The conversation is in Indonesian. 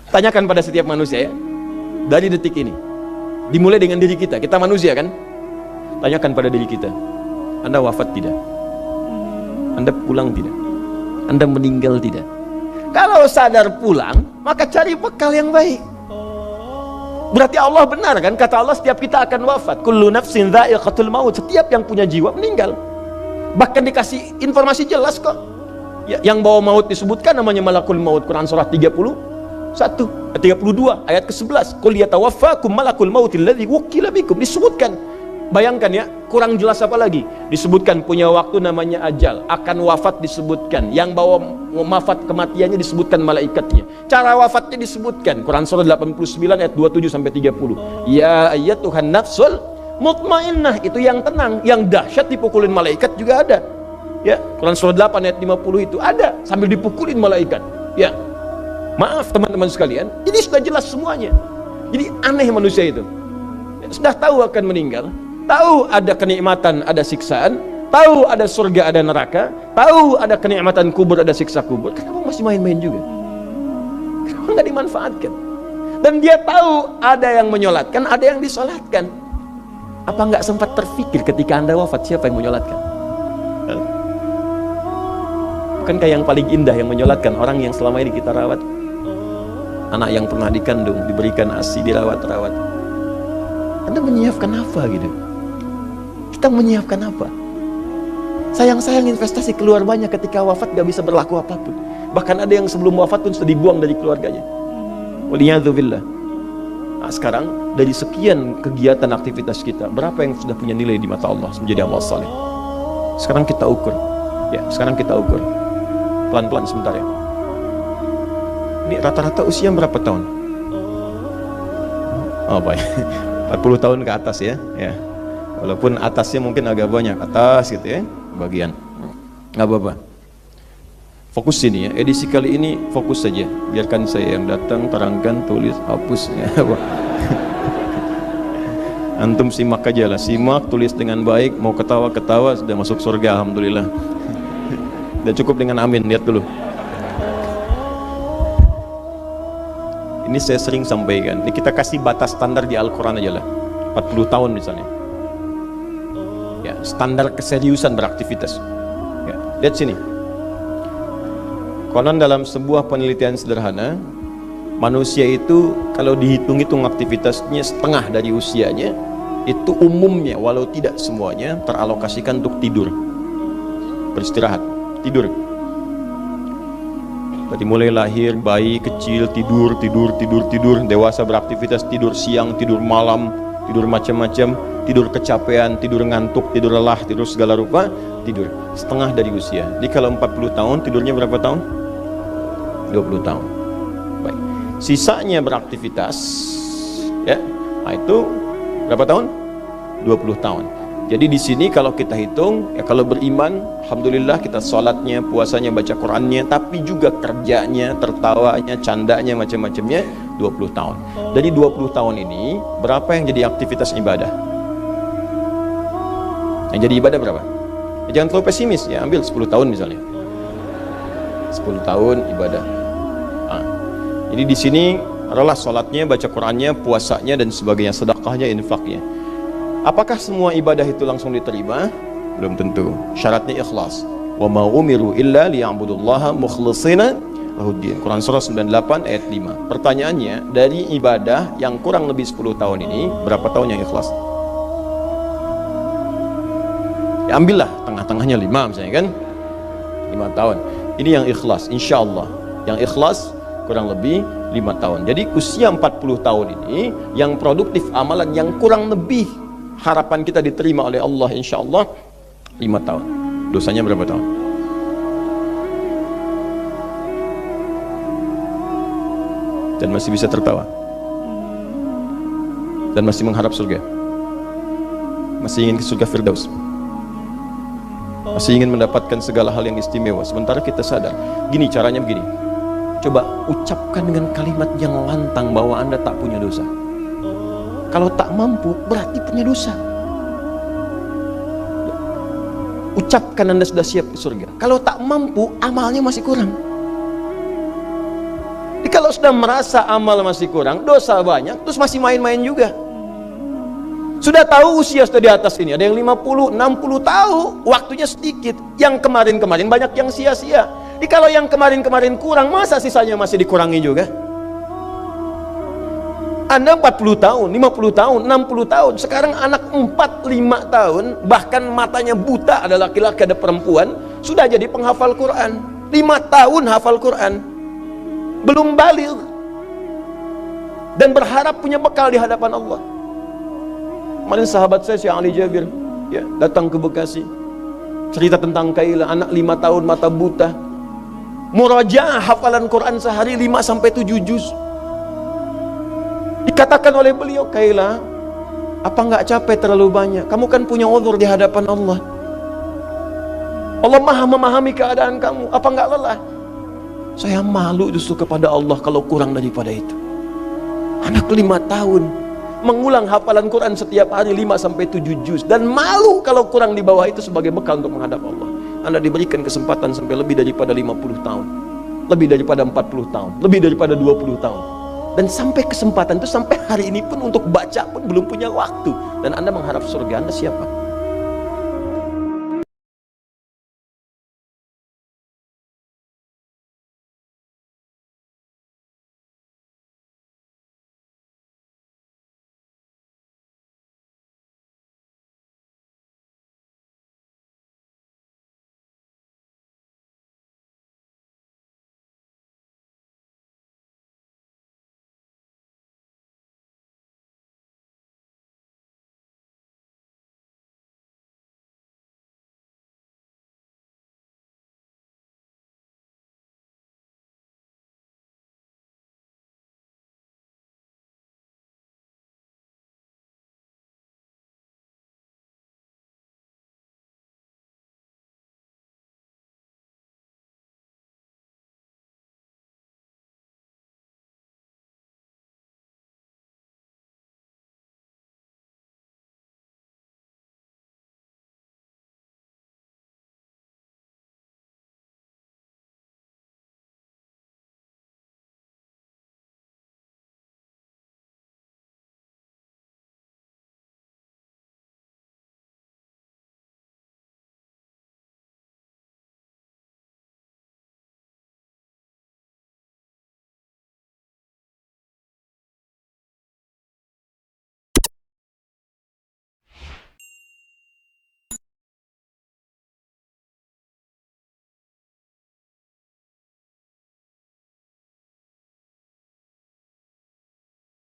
Tanyakan pada setiap manusia ya, dari detik ini, dimulai dengan diri kita, kita manusia kan? Tanyakan pada diri kita, Anda wafat tidak? Anda pulang tidak? Anda meninggal tidak? Kalau sadar pulang, maka cari bekal yang baik. Berarti Allah benar kan? Kata Allah, setiap kita akan wafat. Kullu nafsin dha'iqatul maut. Setiap yang punya jiwa meninggal. Bahkan dikasih informasi jelas kok. Ya, yang bawa maut disebutkan namanya malakul maut. Quran surah 32 ayat ke-11. Qul yatawaffakum malakul mautil ladzi wukkila bikum. Disebutkan. Bayangkan ya, kurang jelas apa lagi? Disebutkan punya waktu namanya ajal, akan wafat disebutkan, yang bawa wafat kematiannya disebutkan malaikatnya, cara wafatnya disebutkan. Quran surah 89 ayat 27 sampai 30. Ya ayyatuhan nafsul mutmainnah, itu yang tenang, yang dahsyat dipukulin malaikat juga ada. Ya, Quran surah 8 ayat 50 itu ada sambil dipukulin malaikat. Ya. Maaf teman-teman sekalian, ini sudah jelas semuanya. Jadi aneh manusia itu. Sudah tahu akan meninggal, tahu ada kenikmatan, ada siksaan, tahu ada surga, ada neraka, tahu ada kenikmatan kubur, ada siksa kubur. Kenapa masih main-main juga? Kenapa nggak dimanfaatkan? Dan dia tahu ada yang menyolatkan, ada yang disolatkan. Apa nggak sempat terfikir ketika Anda wafat, siapa yang menyolatkan? Bukankah yang paling indah yang menyolatkan orang yang selama ini kita rawat? Anak yang pernah dikandung, diberikan ASI, dirawat-rawat. Anda menyiapkan apa gitu? Kita menyiapkan apa? Sayang-sayang investasi keluar banyak, ketika wafat gak bisa berlaku apapun. Bahkan ada yang sebelum wafat pun sudah dibuang dari keluarganya. Waliyadzubillah. Nah, sekarang dari sekian kegiatan aktivitas kita, berapa yang sudah punya nilai di mata Allah menjadi amal saleh? Sekarang kita ukur. Ya, sekarang kita ukur. Pelan-pelan sebentar ya. Ini rata-rata usia berapa tahun? Oh baik, 40 tahun ke atas ya. Ya. Walaupun atasnya mungkin agak banyak, atas gitu ya, bagian. Nggak apa-apa. Fokus sini ya, edisi kali ini fokus saja. Biarkan saya yang datang, terangkan, tulis, hapus ya. Antum simak aja lah, simak, tulis dengan baik, mau ketawa-ketawa, sudah masuk surga, alhamdulillah. Udah cukup dengan amin, lihat dulu. Ini saya sering sampaikan, ini kita kasih batas standar di Al-Quran aja lah, 40 tahun misalnya. Ya, standar keseriusan beraktivitas. Ya, lihat sini. Konon dalam sebuah penelitian sederhana, manusia itu kalau dihitung-hitung aktivitasnya setengah dari usianya, itu umumnya, walau tidak semuanya, teralokasikan untuk tidur, beristirahat, tidur. Dari mulai lahir, bayi kecil, tidur, dewasa beraktivitas, tidur siang, tidur malam, tidur macam-macam, tidur kecapean, tidur ngantuk, tidur lelah, tidur segala rupa, tidur. Setengah dari usia. Jadi kalau 40 tahun, tidurnya berapa tahun? 20 tahun. Baik. Sisanya beraktivitas, ya. Nah, itu berapa tahun? 20 tahun. Jadi di sini kalau kita hitung, ya kalau beriman, alhamdulillah kita sholatnya, puasanya, baca Qurannya, tapi juga kerjanya, tertawanya, candanya, macam-macamnya, 20 tahun. Dari 20 tahun ini, berapa yang jadi aktivitas ibadah? Yang jadi ibadah berapa? Ya, jangan terlalu pesimis ya, ambil 10 tahun misalnya. 10 tahun ibadah. Nah, jadi di sini adalah sholatnya, baca Qurannya, puasanya, dan sebagainya, sedekahnya, infaknya. Apakah semua ibadah itu langsung diterima? Belum tentu. Syaratnya ikhlas. Wa ma umiru illa liya'budullaha mukhlishina lahuddin. Quran surah 98 ayat 5. Pertanyaannya, dari ibadah yang kurang lebih 10 tahun ini, berapa tahun yang ikhlas? Ya ambillah tengah-tengahnya 5 misalnya kan. 5 tahun. Ini yang ikhlas, insyaallah. Yang ikhlas kurang lebih 5 tahun. Jadi usia 40 tahun ini yang produktif amalan yang kurang lebih harapan kita diterima oleh Allah insyaallah 5 tahun. Dosanya berapa tahun? Dan masih bisa tertawa. Dan masih mengharap surga. Masih ingin ke surga Firdaus. Masih ingin mendapatkan segala hal yang istimewa. Sementara kita sadar, gini caranya begini. Coba ucapkan dengan kalimat yang lantang bahwa Anda tak punya dosa. Kalau tak mampu, berarti punya dosa. Ucapkan Anda sudah siap ke surga. Kalau tak mampu, amalnya masih kurang. Jadi kalau sudah merasa amal masih kurang, dosa banyak, terus masih main-main juga. Sudah tahu usia sudah di atas ini, ada yang 50, 60 tahu, waktunya sedikit. Yang kemarin-kemarin banyak yang sia-sia. Jadi kalau yang kemarin-kemarin kurang, masa sisanya masih dikurangi juga? Anda 40 tahun, 50 tahun, 60 tahun. Sekarang anak 4, 5 tahun, bahkan matanya buta, ada laki-laki, ada perempuan, sudah jadi penghafal Quran. 5 tahun hafal Quran. Belum baligh. Dan berharap punya bekal di hadapan Allah. Kemarin sahabat saya, Syekh Ali Jabir, ya, datang ke Bekasi. Cerita tentang Kaila, anak 5 tahun, mata buta. Murajaah hafalan Quran sehari 5-7 juz. Dikatakan oleh beliau, Kaila, apa enggak capek terlalu banyak? Kamu kan punya uzur di hadapan Allah. Allah maha memahami keadaan kamu. Apa enggak lelah? Saya malu justru kepada Allah kalau kurang daripada itu. Anak 5 tahun mengulang hafalan Quran setiap hari 5-7 juz, dan malu kalau kurang di bawah itu sebagai bekal untuk menghadap Allah. Anda diberikan kesempatan sampai lebih daripada 50 tahun, lebih daripada 40 tahun, lebih daripada 20 tahun. Dan sampai kesempatan itu, sampai hari ini pun untuk baca pun belum punya waktu. Dan Anda mengharap surga, Anda siapa?